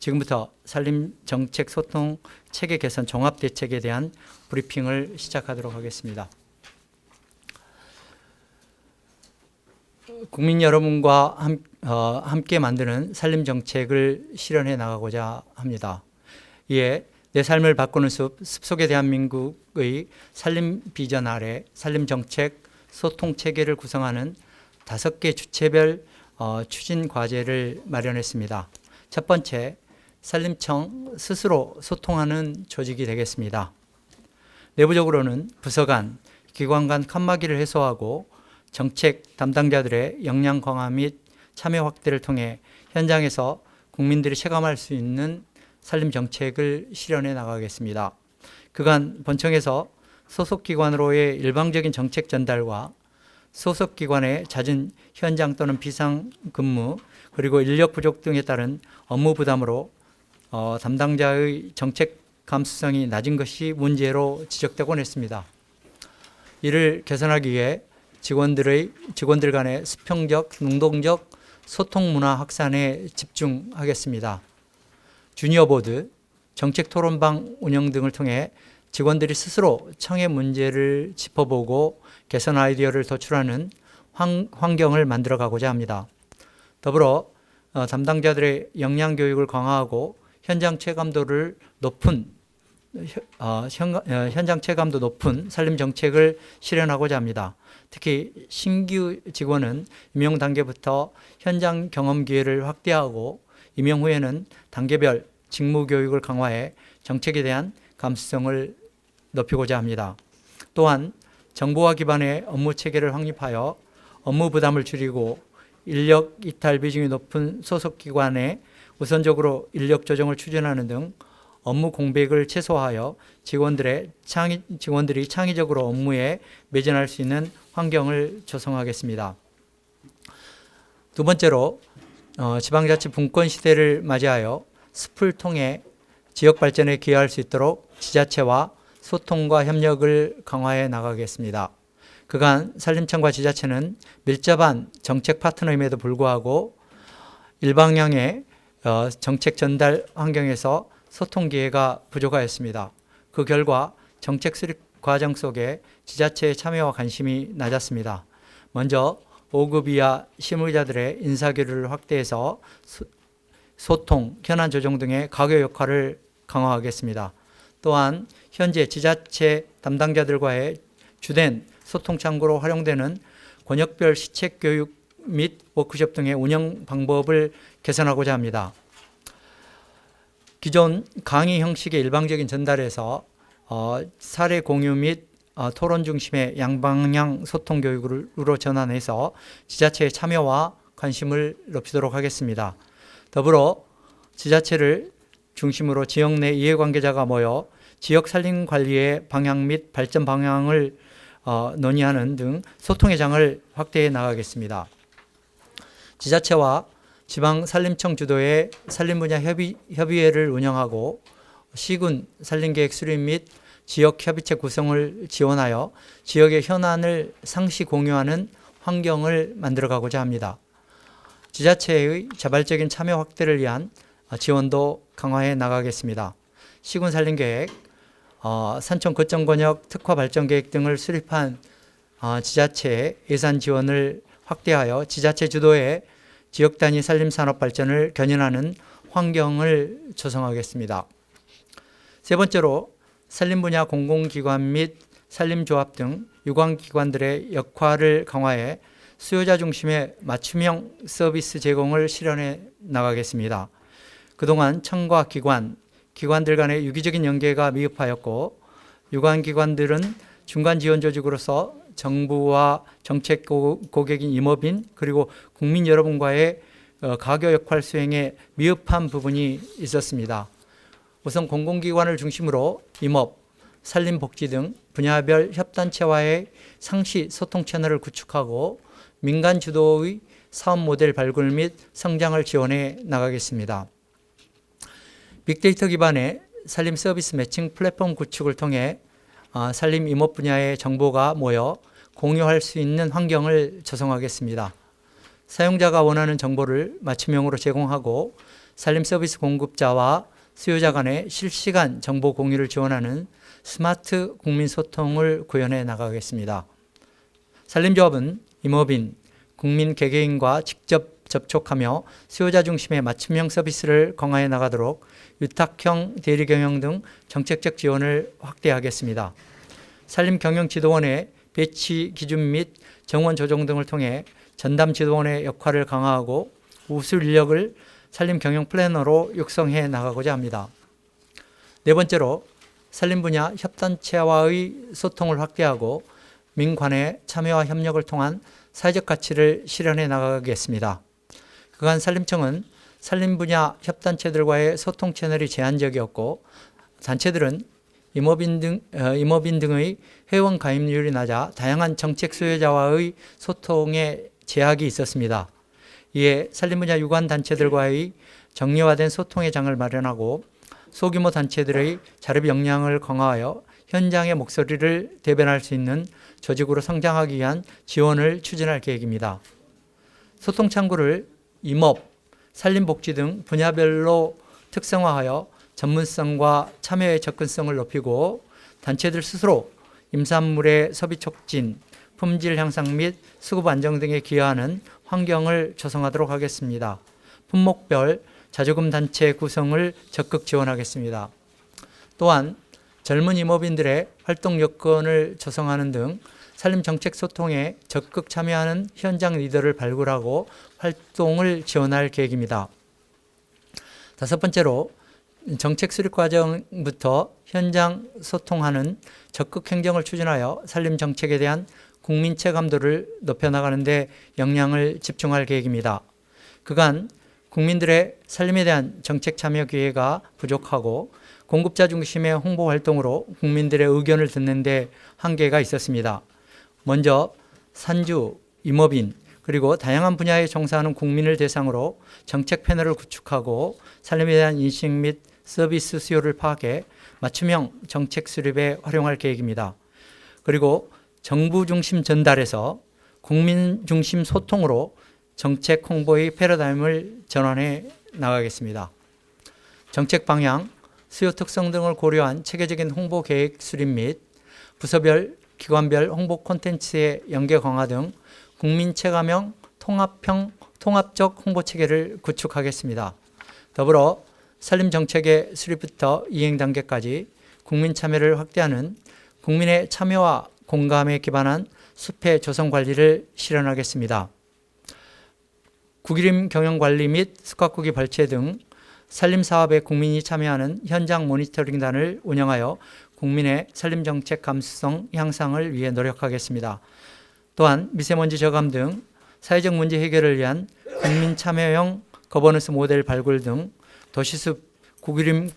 지금부터 산림정책 소통 체계 개선 종합대책에 대한 브리핑을 시작하도록 하겠습니다. 국민 여러분과 함께 만드는 산림정책을 실현해 나가고자 합니다. 이에 내 삶을 바꾸는 숲속의 대한민국의 산림 비전 아래 산림정책 소통체계를 구성하는 5개 주체별 추진 과제를 마련했습니다. 첫 번째, 산림청 스스로 소통하는 조직이 되겠습니다. 내부적으로는 부서 간, 기관 간 칸막이를 해소하고 정책 담당자들의 역량 강화 및 참여 확대를 통해 현장에서 국민들이 체감할 수 있는 산림 정책을 실현해 나가겠습니다. 그간 본청에서 소속기관으로의 일방적인 정책 전달과 소속기관의 잦은 현장 또는 비상근무 그리고 인력 부족 등에 따른 업무 부담으로 담당자의 정책 감수성이 낮은 것이 문제로 지적되곤 했습니다. 이를 개선하기 위해 직원들 간의 수평적, 능동적 소통 문화 확산에 집중하겠습니다. 주니어 보드, 정책 토론방 운영 등을 통해 직원들이 스스로 청의 문제를 짚어보고 개선 아이디어를 도출하는 환경을 만들어가고자 합니다. 더불어 담당자들의 역량 교육을 강화하고 현장 체감도 높은 산림 정책을 실현하고자 합니다. 특히 신규 직원은 임용 단계부터 현장 경험 기회를 확대하고 임용 후에는 단계별 직무 교육을 강화해 정책에 대한 감수성을 높이고자 합니다. 또한 정보화 기반의 업무 체계를 확립하여 업무 부담을 줄이고 인력 이탈 비중이 높은 소속기관에 우선적으로 인력 조정을 추진하는 등 업무 공백을 최소화하여 직원들이 창의적으로 업무에 매진할 수 있는 환경을 조성하겠습니다. 두 번째로 지방자치 분권 시대를 맞이하여 숲을 통해 지역 발전에 기여할 수 있도록 지자체와 소통과 협력을 강화해 나가겠습니다. 그간 산림청과 지자체는 밀접한 정책 파트너임에도 불구하고 일방향의 정책 전달 환경에서 소통 기회가 부족하였습니다. 그 결과 정책 수립 과정 속에 지자체의 참여와 관심이 낮았습니다. 먼저 5급 이하 실무자들의 인사교류를 확대해서 소통, 현안 조정 등의 가교 역할을 강화하겠습니다. 또한 현재 지자체 담당자들과의 주된 소통 창구로 활용되는 권역별 시책 교육 및 워크숍 등의 운영 방법을 개선하고자 합니다. 기존 강의 형식의 일방적인 전달에서 사례 공유 및 토론 중심의 양방향 소통 교육으로 전환해서 지자체의 참여와 관심을 높이도록 하겠습니다. 더불어 지자체를 중심으로 지역 내 이해관계자가 모여 지역 산림 관리의 방향 및 발전 방향을 논의하는 등 소통의 장을 확대해 나가겠습니다. 지자체와 지방산림청 주도의 산림 분야 협의회를 운영하고 시군 산림계획 수립 및 지역협의체 구성을 지원하여 지역의 현안을 상시 공유하는 환경을 만들어가고자 합니다. 지자체의 자발적인 참여 확대를 위한 지원도 강화해 나가겠습니다. 시군 산림계획, 산청 거점권역 특화 발전계획 등을 수립한 지자체의 예산 지원을 확대하여 지자체 주도의 지역 단위 산림 산업 발전을 견인하는 환경을 조성하겠습니다. 세 번째로 산림 분야 공공기관 및 산림조합 등 유관기관들의 역할을 강화해 수요자 중심의 맞춤형 서비스 제공을 실현해 나가겠습니다. 그동안 청과 기관들 간의 유기적인 연계가 미흡하였고 유관기관들은 중간 지원 조직으로서 정부와 정책 고객인 임업인 그리고 국민 여러분과의 가교 역할 수행에 미흡한 부분이 있었습니다. 우선 공공기관을 중심으로 임업, 산림복지 등 분야별 협단체와의 상시 소통 채널을 구축하고 민간 주도의 사업 모델 발굴 및 성장을 지원해 나가겠습니다. 빅데이터 기반의 산림 서비스 매칭 플랫폼 구축을 통해 산림 임업 분야의 정보가 모여 공유할 수 있는 환경을 조성하겠습니다. 사용자가 원하는 정보를 맞춤형으로 제공하고 산림 서비스 공급자와 수요자 간의 실시간 정보 공유를 지원하는 스마트 국민 소통을 구현해 나가겠습니다. 산림조합은 임업인, 국민 개개인과 직접 접촉하며 수요자 중심의 맞춤형 서비스를 강화해 나가도록 위탁형 대리경영 등 정책적 지원을 확대하겠습니다. 산림경영지도원의 배치 기준 및 정원 조정 등을 통해 전담지도원의 역할을 강화하고 우수 인력을 산림경영 플래너로 육성해 나가고자 합니다. 네 번째로 산림 분야 협단체와의 소통을 확대하고 민관의 참여와 협력을 통한 사회적 가치를 실현해 나가겠습니다. 그간 산림청은 산림 분야 협단체들과의 소통 채널이 제한적이었고 단체들은 임업인 등의 회원 가입률이 낮아 다양한 정책 수요자와의 소통에 제약이 있었습니다. 이에 산림 분야 유관 단체들과의 정례화된 소통의 장을 마련하고 소규모 단체들의 자립 역량을 강화하여 현장의 목소리를 대변할 수 있는 조직으로 성장하기 위한 지원을 추진할 계획입니다. 소통 창구를 임업, 산림복지 등 분야별로 특성화하여 전문성과 참여의 접근성을 높이고 단체들 스스로 임산물의 소비 촉진, 품질 향상 및 수급 안정 등에 기여하는 환경을 조성하도록 하겠습니다. 품목별 자조금 단체 구성을 적극 지원하겠습니다. 또한 젊은 임업인들의 활동 여건을 조성하는 등 산림 정책 소통에 적극 참여하는 현장 리더를 발굴하고 활동을 지원할 계획입니다. 다섯 번째로 정책 수립 과정부터 현장 소통하는 적극 행정을 추진하여 산림 정책에 대한 국민 체감도를 높여나가는 데 역량을 집중할 계획입니다. 그간 국민들의 산림에 대한 정책 참여 기회가 부족하고 공급자 중심의 홍보 활동으로 국민들의 의견을 듣는 데 한계가 있었습니다. 먼저 산주, 임업인, 그리고 다양한 분야에 종사하는 국민을 대상으로 정책 패널을 구축하고 산림에 대한 인식 및 서비스 수요를 파악해 맞춤형 정책 수립에 활용할 계획입니다. 그리고 정부 중심 전달에서 국민 중심 소통으로 정책 홍보의 패러다임을 전환해 나가겠습니다. 정책 방향, 수요 특성 등을 고려한 체계적인 홍보 계획 수립 및 부서별, 기관별 홍보 콘텐츠의 연계 강화 등 국민 체감형 통합적 홍보 체계를 구축하겠습니다. 더불어 산림 정책의 수립부터 이행 단계까지 국민 참여를 확대하는 국민의 참여와 공감에 기반한 숲의 조성 관리를 실현하겠습니다. 국유림 경영관리 및 숙각국이 발췌 등 산림 사업에 국민이 참여하는 현장 모니터링단을 운영하여 국민의 산림 정책 감수성 향상을 위해 노력하겠습니다. 또한 미세먼지 저감 등 사회적 문제 해결을 위한 국민 참여형 거버넌스 모델 발굴 등 도시숲 국유림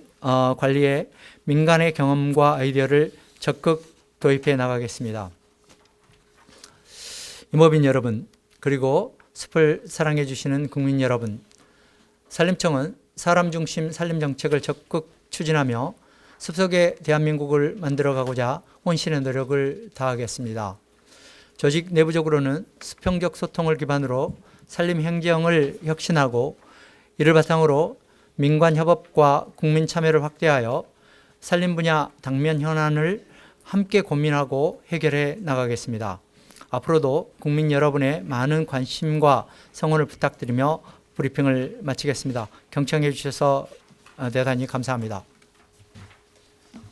관리에 민간의 경험과 아이디어를 적극 도입해 나가겠습니다. 임업인 여러분, 그리고 숲을 사랑해 주시는 국민 여러분, 산림청은 사람 중심 산림 정책을 적극 추진하며 숲속의 대한민국을 만들어가고자 혼신의 노력을 다하겠습니다. 조직 내부적으로는 수평적 소통을 기반으로 산림 행정을 혁신하고 이를 바탕으로 민관 협업과 국민 참여를 확대하여 산림 분야 당면 현안을 함께 고민하고 해결해 나가겠습니다. 앞으로도 국민 여러분의 많은 관심과 성원을 부탁드리며 브리핑을 마치겠습니다. 경청해 주셔서 대단히 감사합니다.